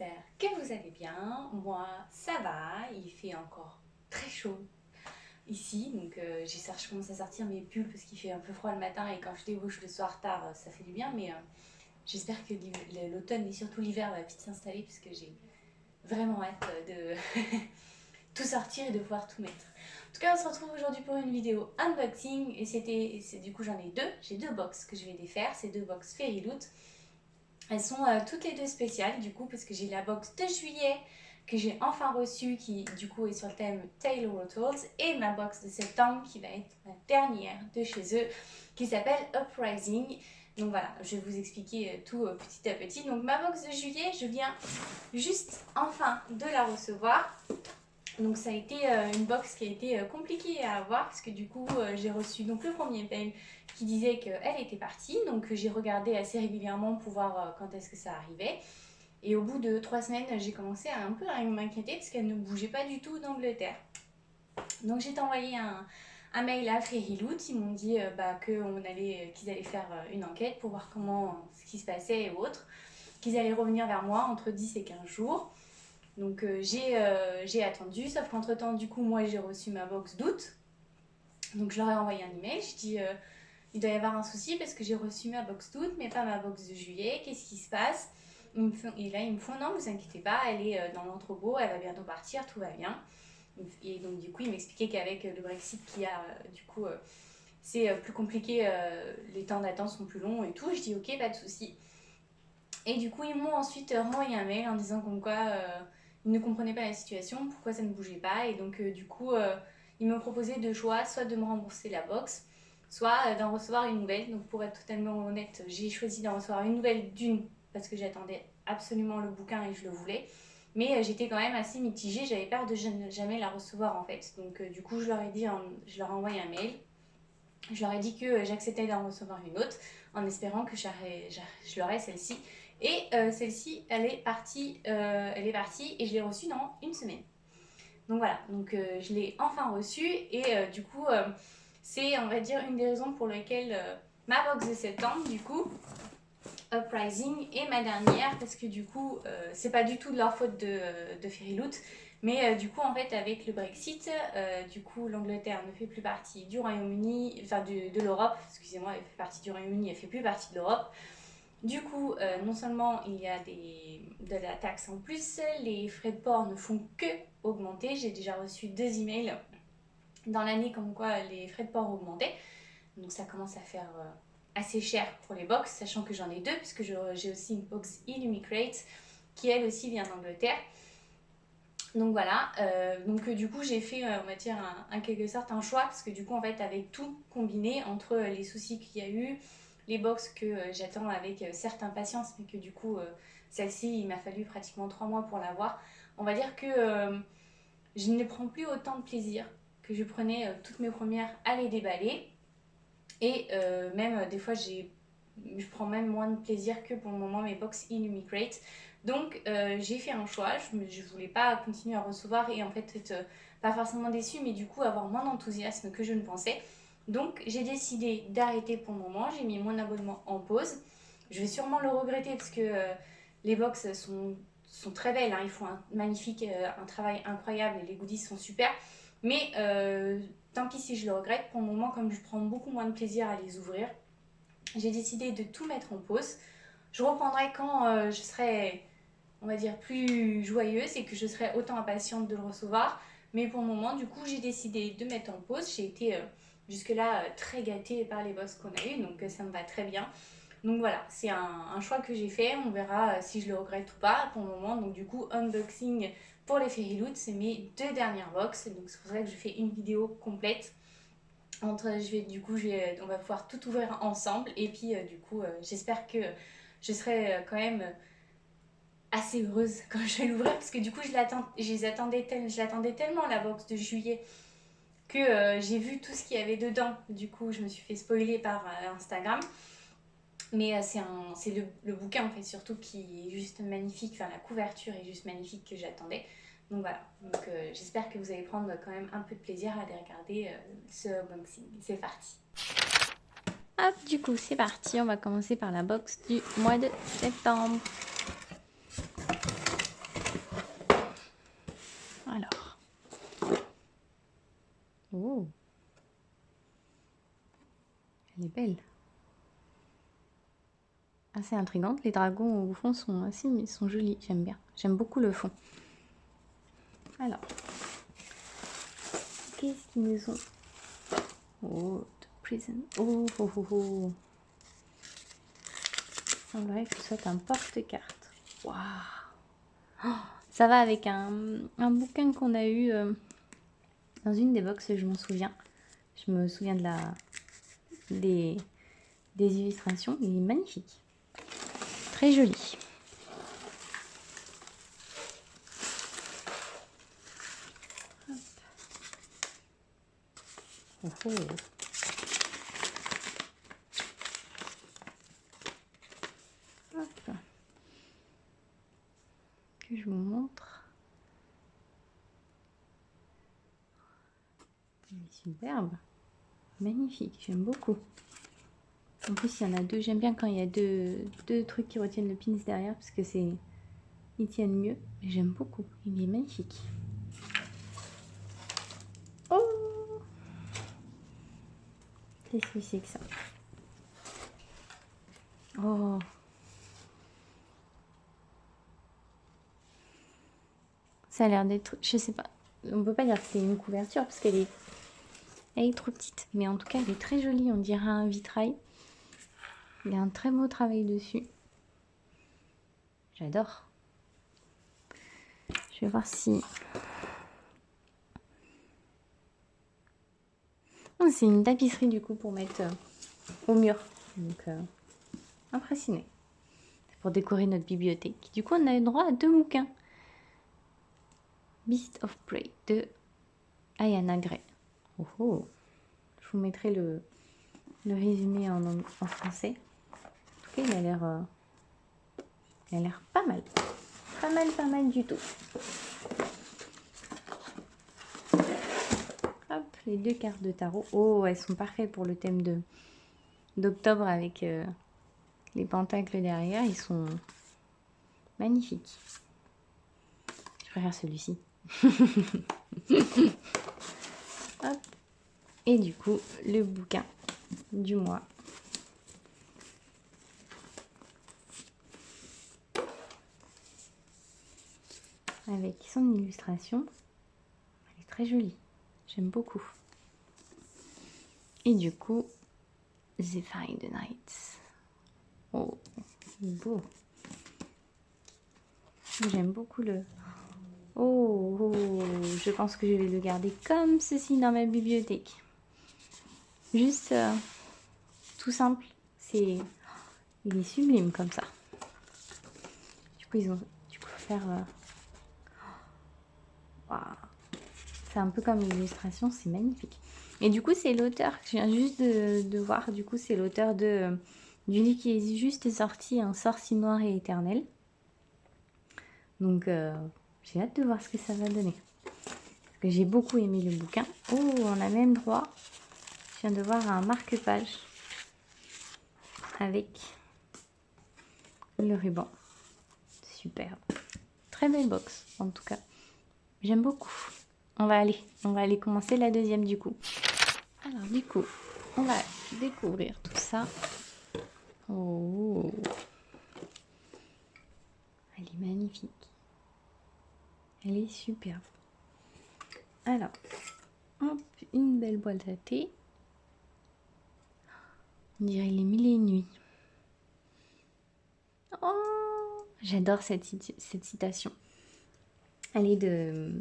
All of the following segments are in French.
j'espère que vous allez bien. Moi, ça va, il fait encore très chaud ici, donc je commence à sortir mes pulls parce qu'il fait un peu froid le matin et quand je débouche le soir tard, ça fait du bien, mais j'espère que l'automne et surtout l'hiver va vite s'installer parce que j'ai vraiment hâte de tout sortir et de pouvoir tout mettre. En tout cas, on se retrouve aujourd'hui pour une vidéo unboxing et du coup j'en ai deux. J'ai deux box que je vais défaire, ces deux box Fairyloot. Elles sont toutes les deux spéciales du coup parce que j'ai la box de juillet que j'ai enfin reçue qui du coup est sur le thème Taylor Turtles et ma box de septembre qui va être la dernière de chez eux qui s'appelle Uprising. Donc voilà, je vais vous expliquer tout petit à petit. Donc ma box de juillet, je viens juste enfin de la recevoir. Donc ça a été une box qui a été compliquée à avoir parce que du coup j'ai reçu donc le premier mail qui disait qu'elle était partie. Donc j'ai regardé assez régulièrement pour voir quand est-ce que ça arrivait. Et au bout de 3 semaines, j'ai commencé à un peu à m'inquiéter parce qu'elle ne bougeait pas du tout d'Angleterre. Donc j'ai envoyé un mail à Fairyloot, ils m'ont dit qu'ils allaient faire une enquête pour voir ce qui se passait et autres, qu'ils allaient revenir vers moi entre 10 et 15 jours. Donc j'ai attendu, sauf qu'entre temps, du coup, moi j'ai reçu ma box d'août. Donc je leur ai envoyé un email, je dis il doit y avoir un souci parce que j'ai reçu ma box d'août, mais pas ma box de juillet, qu'est-ce qui se passe? Et là ils me font non, vous inquiétez pas, elle est dans l'entrepôt, elle va bientôt partir, tout va bien. Et donc du coup ils m'expliquaient qu'avec le Brexit qui a du coup c'est plus compliqué, les temps d'attente sont plus longs et tout. Je dis ok, pas de souci. Et du coup ils m'ont ensuite renvoyé un mail en disant comme quoi ils ne comprenaient pas la situation, pourquoi ça ne bougeait pas. Et donc du coup ils me proposaient deux choix, soit de me rembourser la box, soit d'en recevoir une nouvelle. Donc pour être totalement honnête, j'ai choisi d'en recevoir une nouvelle d'une parce que j'attendais absolument le bouquin et je le voulais. Mais j'étais quand même assez mitigée, j'avais peur de jamais la recevoir en fait. Donc du coup je leur ai envoyé un mail. Je leur ai dit que j'acceptais d'en recevoir une autre en espérant que je l'aurais celle-ci. Et celle-ci, elle est partie et je l'ai reçue dans une semaine. Donc voilà, donc je l'ai enfin reçue et du coup, c'est on va dire une des raisons pour lesquelles ma box de septembre, du coup, Uprising est ma dernière parce que du coup, c'est pas du tout de leur faute de Fairyloot. Mais du coup, en fait, avec le Brexit, du coup, l'Angleterre ne fait plus partie du Royaume-Uni, enfin de l'Europe, excusez-moi, elle fait partie du Royaume-Uni, elle fait plus partie de l'Europe. Du coup, non seulement il y a de la taxe en plus, les frais de port ne font que augmenter. J'ai déjà reçu 2 emails dans l'année comme quoi les frais de port augmentaient. Donc ça commence à faire assez cher pour les box, sachant que j'en ai deux, puisque j'ai aussi une box Illumicrate qui elle aussi vient d'Angleterre. Donc voilà, du coup j'ai fait, on va dire, en quelque sorte un choix, parce que du coup en fait avec tout combiné, entre les soucis qu'il y a eu, les box que j'attends avec certes impatience, mais que du coup celle-ci il m'a fallu pratiquement 3 mois pour l'avoir, on va dire que je ne prends plus autant de plaisir que je prenais toutes mes premières à les déballer. Et même des fois je prends même moins de plaisir que pour le moment mes box Illumicrate. Donc j'ai fait un choix, je voulais pas continuer à recevoir et en fait être pas forcément déçue, mais du coup avoir moins d'enthousiasme que je ne pensais. Donc j'ai décidé d'arrêter pour le moment, j'ai mis mon abonnement en pause. Je vais sûrement le regretter parce que les box sont très belles, hein. Ils font un travail incroyable et les goodies sont super. Mais tant pis si je le regrette, pour le moment comme je prends beaucoup moins de plaisir à les ouvrir, j'ai décidé de tout mettre en pause. Je reprendrai quand je serai, on va dire, plus joyeuse et que je serai autant impatiente de le recevoir. Mais pour le moment, du coup, j'ai décidé de mettre en pause. J'ai été jusque-là très gâtée par les boss qu'on a eu, donc ça me va très bien. Donc voilà, c'est un choix que j'ai fait. On verra si je le regrette ou pas pour le moment. Donc du coup, unboxing pour les Fairyloot, c'est mes 2 dernières box. Donc c'est pour ça que je fais une vidéo complète. On va pouvoir tout ouvrir ensemble. Et puis du coup, j'espère que je serai quand même assez heureuse quand je vais l'ouvrir. Parce que du coup, je l'attendais tellement la box de juillet que j'ai vu tout ce qu'il y avait dedans. Du coup, je me suis fait spoiler par Instagram. Mais c'est le bouquin en fait surtout qui est juste magnifique, enfin la couverture est juste magnifique que j'attendais. Donc voilà, donc j'espère que vous allez prendre quand même un peu de plaisir à aller regarder ce unboxing. C'est parti. Hop, du coup c'est parti, on va commencer par la box du mois de septembre. Alors. Oh. Elle est belle. Assez intrigante. Les dragons au fond sont jolis. J'aime bien. J'aime beaucoup le fond. Alors. Qu'est-ce qu'ils nous ont? Oh, The Prison. Oh, oh, oh, oh. Il semblerait que ce soit un porte-carte. Waouh. Oh, ça va avec un bouquin qu'on a eu dans une des box, je m'en souviens. Je me souviens des illustrations. Il est magnifique. Très joli. Hop. Oh, oh. Hop. Que je vous montre. Il est superbe. Magnifique. J'aime beaucoup. En plus, il y en a deux. J'aime bien quand il y a deux trucs qui retiennent le pins derrière parce que ils tiennent mieux. Mais j'aime beaucoup. Il est magnifique. Oh! Qu'est-ce que c'est que ça? Oh! Ça a l'air d'être... Je sais pas. On peut pas dire que c'est une couverture parce qu'elle est trop petite. Mais en tout cas, elle est très jolie. On dirait un vitrail. Il y a un très beau travail dessus. J'adore. Je vais voir si... Oh, c'est une tapisserie du coup pour mettre au mur. Donc, impressionné. C'est pour décorer notre bibliothèque. Du coup, on a eu droit à 2 bouquins. Beast of Prey de Ayana Gray. Oh, oh. Je vous mettrai le résumé en français. En tout cas, il a l'air pas mal. Pas mal du tout. Hop, les 2 cartes de tarot. Oh, elles sont parfaites pour le thème d'octobre avec les pentacles derrière. Ils sont magnifiques. Je préfère celui-ci. Hop. Et du coup, le bouquin du mois. Avec son illustration. Elle est très jolie. J'aime beaucoup. Et du coup, The Find the Nights. Oh, beau. J'aime beaucoup le... Oh, oh, je pense que je vais le garder comme ceci dans ma bibliothèque. Juste tout simple. Il est sublime comme ça. Du coup, ils ont faire... Wow. C'est un peu comme l'illustration, c'est magnifique. Et du coup, c'est l'auteur, je viens juste de voir, du coup, c'est l'auteur du livre qui est juste sorti, Un sort si noir et éternel. Donc, j'ai hâte de voir ce que ça va donner. Parce que j'ai beaucoup aimé le bouquin. Oh, on a même droit, je viens de voir un marque-page avec le ruban. Superbe. Très belle box, en tout cas. J'aime beaucoup. On va aller commencer la deuxième du coup. Alors du coup, on va découvrir tout ça. Oh, elle est magnifique. Elle est superbe. Alors, hop, une belle boîte à thé. On dirait les mille et une nuits. Oh, j'adore cette citation. Elle est de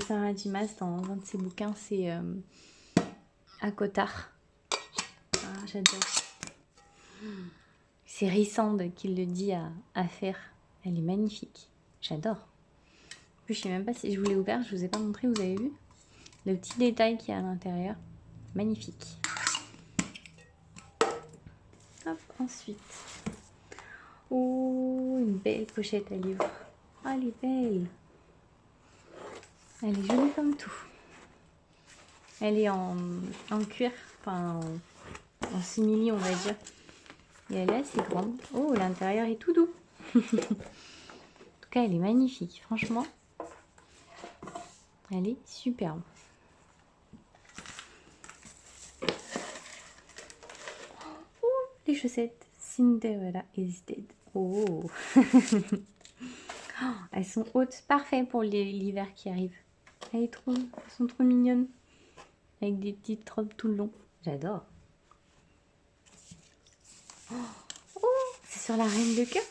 Sarah J. Maas dans un de ses bouquins, c'est Akotar. Ah, j'adore. C'est Rissande qui le dit à faire. Elle est magnifique. J'adore. En plus, je sais même pas si je vous l'ai ouvert, je vous ai pas montré, vous avez vu le petit détail qu'il y a à l'intérieur. Magnifique. Hop, ensuite. Oh, une belle pochette à livres. Oh, elle est belle. Elle est jolie comme tout. Elle est en cuir, enfin en simili on va dire. Et elle est assez grande. Oh, l'intérieur est tout doux. En tout cas, elle est magnifique, franchement. Elle est superbe. Oh, les chaussettes. Cinderella is dead. Oh. Elles sont hautes, parfait pour l'hiver qui arrive. Elles sont trop mignonnes. Avec des petites robes tout le long. J'adore. Oh, c'est sur la reine de cœur.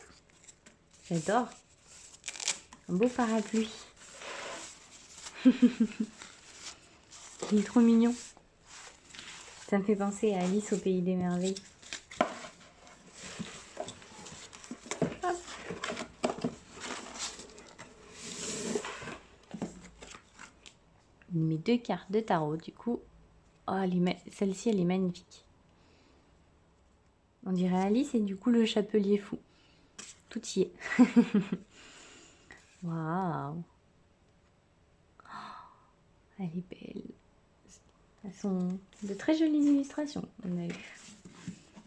J'adore. Un beau parapluie. Il est trop mignon. Ça me fait penser à Alice au pays des merveilles. Hop. Mes 2 cartes de tarot, du coup. Oh, celle-ci, elle est magnifique. On dirait Alice et du coup le chapelier fou. Tout y est. Waouh. Elle est belle. Elles sont de très jolies illustrations, on a vu.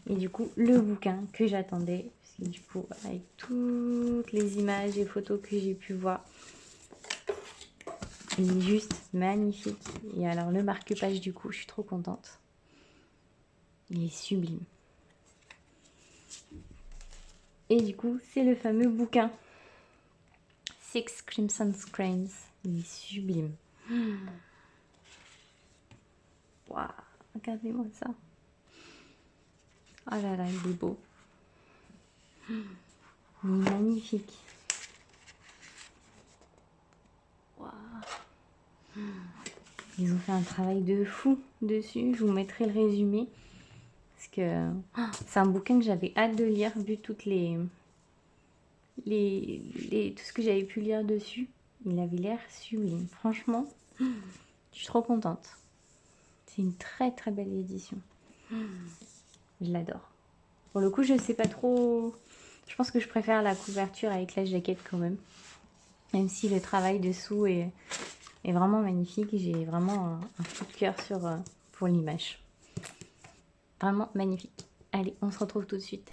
Et du coup, le bouquin que j'attendais, parce que du coup, avec toutes les images et photos que j'ai pu voir, il est juste magnifique. Et alors, le marque-page, du coup, je suis trop contente. Il est sublime. Et du coup, c'est le fameux bouquin. Six Crimson Screens. Il est sublime. Waouh, regardez-moi ça. Oh là là, il est beau. Il est magnifique. Waouh. Ils ont fait un travail de fou dessus. Je vous mettrai le résumé. Parce que c'est un bouquin que j'avais hâte de lire, vu toutes tout ce que j'avais pu lire dessus. Il avait l'air sublime. Franchement, je suis trop contente. C'est une très très belle édition. Je l'adore. Pour le coup, je sais pas trop. Je pense que je préfère la couverture avec la jaquette quand même. Même si le travail dessous est vraiment magnifique. J'ai vraiment un coup de cœur pour l'image. Vraiment magnifique. Allez, on se retrouve tout de suite.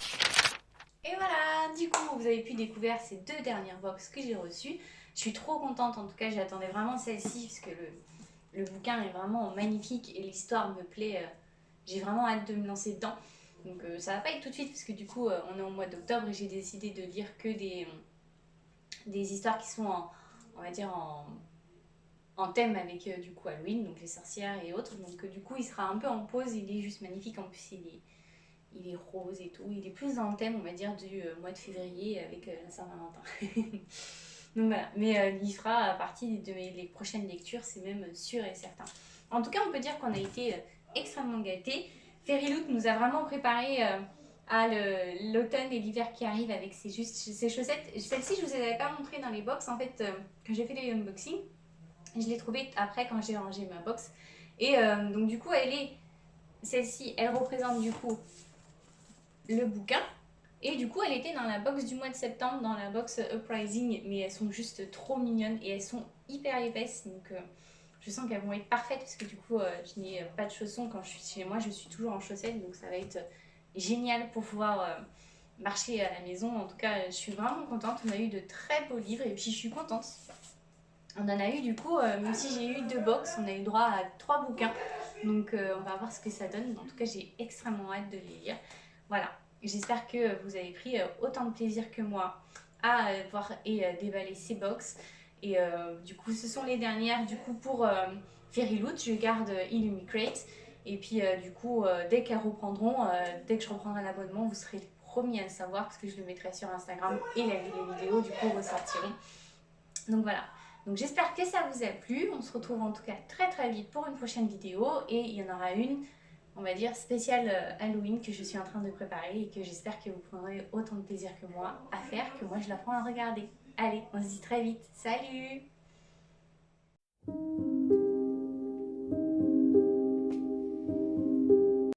Et voilà, du coup, vous avez pu découvrir ces 2 dernières box que j'ai reçues. Je suis trop contente, en tout cas, j'attendais vraiment celle-ci, parce que le bouquin est vraiment magnifique et l'histoire me plaît. J'ai vraiment hâte de me lancer dedans. Donc ça va pas être tout de suite, parce que du coup, on est au mois d'octobre et j'ai décidé de lire que des histoires qui sont on va dire en thème avec du coup Halloween, donc les sorcières et autres. Donc du coup, il sera un peu en pause, il est juste magnifique, en plus il est rose et tout. Il est plus dans le thème, on va dire, du mois de février avec la Saint-Valentin. Donc voilà, mais il fera partie de les prochaines lectures, c'est même sûr et certain. En tout cas, on peut dire qu'on a été extrêmement gâtés. Fairyloot nous a vraiment préparé à l'automne et l'hiver qui arrivent avec ses chaussettes. Celle-ci, je ne vous avais pas montré dans les box. En fait, quand j'ai fait les unboxings, je l'ai trouvée après quand j'ai rangé ma box. Et donc du coup, celle-ci, elle représente du coup le bouquin. Et du coup, elle était dans la box du mois de septembre, dans la box Uprising, mais elles sont juste trop mignonnes et elles sont hyper épaisses. Donc, je sens qu'elles vont être parfaites parce que du coup, je n'ai pas de chaussons quand je suis chez moi, je suis toujours en chaussettes. Donc, ça va être génial pour pouvoir marcher à la maison. En tout cas, je suis vraiment contente. On a eu de très beaux livres et puis je suis contente. On en a eu du coup, même si j'ai eu 2 box, on a eu droit à 3 bouquins. Donc, on va voir ce que ça donne. En tout cas, j'ai extrêmement hâte de les lire. Voilà. J'espère que vous avez pris autant de plaisir que moi à voir et déballer ces box. Et du coup, ce sont les dernières du coup pour Fairyloot. Je garde Illumicrate. Et puis du coup, dès qu'elles reprendront, dès que je reprendrai l'abonnement, vous serez les premiers à le savoir parce que je le mettrai sur Instagram et les vidéos du coup ressortiront. Donc voilà. Donc j'espère que ça vous a plu. On se retrouve en tout cas très très vite pour une prochaine vidéo. Et il y en aura une, on va dire, spéciale Halloween que je suis en train de préparer et que j'espère que vous prendrez autant de plaisir que moi à faire, que moi je la prends à regarder. Allez, on se dit très vite. Salut!